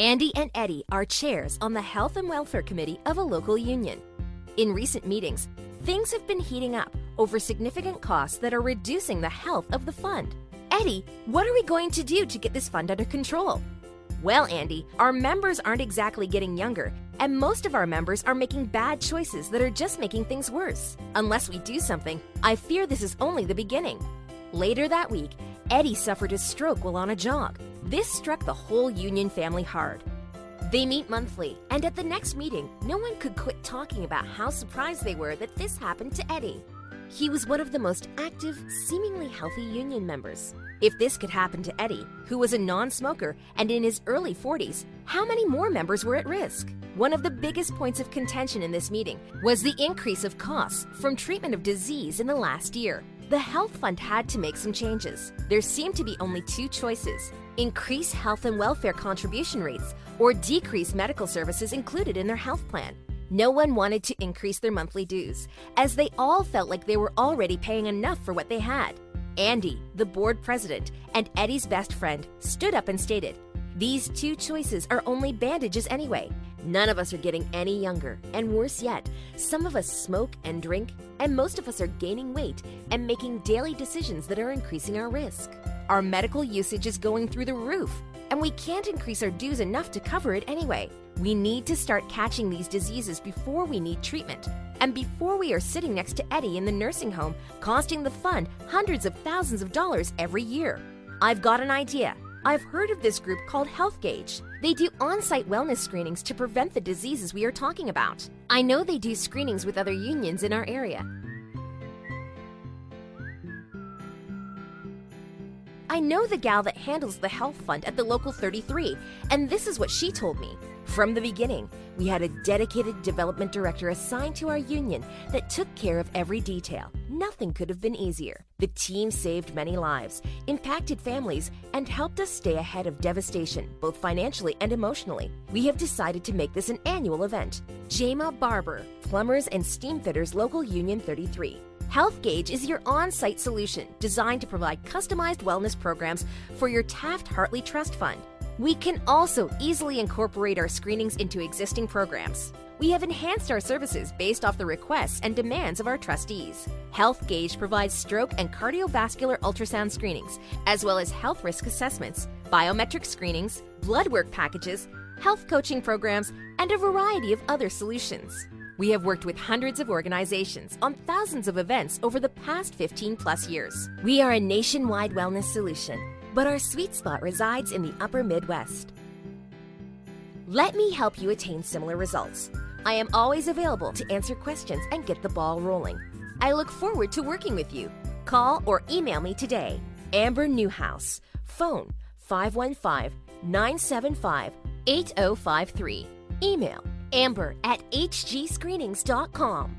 Andy and Eddie are chairs on the Health and Welfare Committee of a local union. In recent meetings, things have been heating up over significant costs that are reducing the health of the fund. Eddie, what are we going to do to get this fund under control? Well, Andy, our members aren't exactly getting younger, and most of our members are making bad choices that are just making things worse. Unless we do something, I fear this is only the beginning. Later that week, Eddie suffered a stroke while on a jog. This struck the whole union family hard. They meet monthly, and at the next meeting, no one could quit talking about how surprised they were that this happened to Eddie. He was one of the most active, seemingly healthy union members. If this could happen to Eddie, who was a non-smoker and in his early 40s, how many more members were at risk? One of the biggest points of contention in this meeting was the increase of costs from treatment of disease in the last year. The health fund had to make some changes. There seemed to be only two choices: increase health and welfare contribution rates or decrease medical services included in their health plan. No one wanted to increase their monthly dues, as they all felt like they were already paying enough for what they had. Andy, the board president, and Eddie's best friend, stood up and stated, "These two choices are only bandages anyway. None of us are getting any younger, and worse yet, some of us smoke and drink, and most of us are gaining weight and making daily decisions that are increasing our risk. Our medical usage is going through the roof, and we can't increase our dues enough to cover it anyway. We need to start catching these diseases before we need treatment, and before we are sitting next to Eddie in the nursing home, costing the fund hundreds of thousands of dollars every year. I've got an idea. I've heard of this group called Health Gauge. They do on-site wellness screenings to prevent the diseases we are talking about. I know they do screenings with other unions in our area. I know the gal that handles the health fund at the local 33, and this is what she told me. From the beginning, we had a dedicated development director assigned to our union that took care of every detail. Nothing could have been easier. The team saved many lives, impacted families, and helped us stay ahead of devastation, both financially and emotionally. We have decided to make this an annual event. Jama Barber, Plumbers and Steamfitters Local Union 33. Health Gauge is your on-site solution designed to provide customized wellness programs for your Taft-Hartley Trust Fund. We can also easily incorporate our screenings into existing programs. We have enhanced our services based off the requests and demands of our trustees. Health Gauge provides stroke and cardiovascular ultrasound screenings, as well as health risk assessments, biometric screenings, blood work packages, health coaching programs, and a variety of other solutions. We have worked with hundreds of organizations on thousands of events over the past 15+ years. We are a nationwide wellness solution, but our sweet spot resides in the upper Midwest. Let me help you attain similar results. I am always available to answer questions and get the ball rolling. I look forward to working with you. Call or email me today. Amber Newhouse. Phone 515-975-8053. Email amber@hgscreenings.com.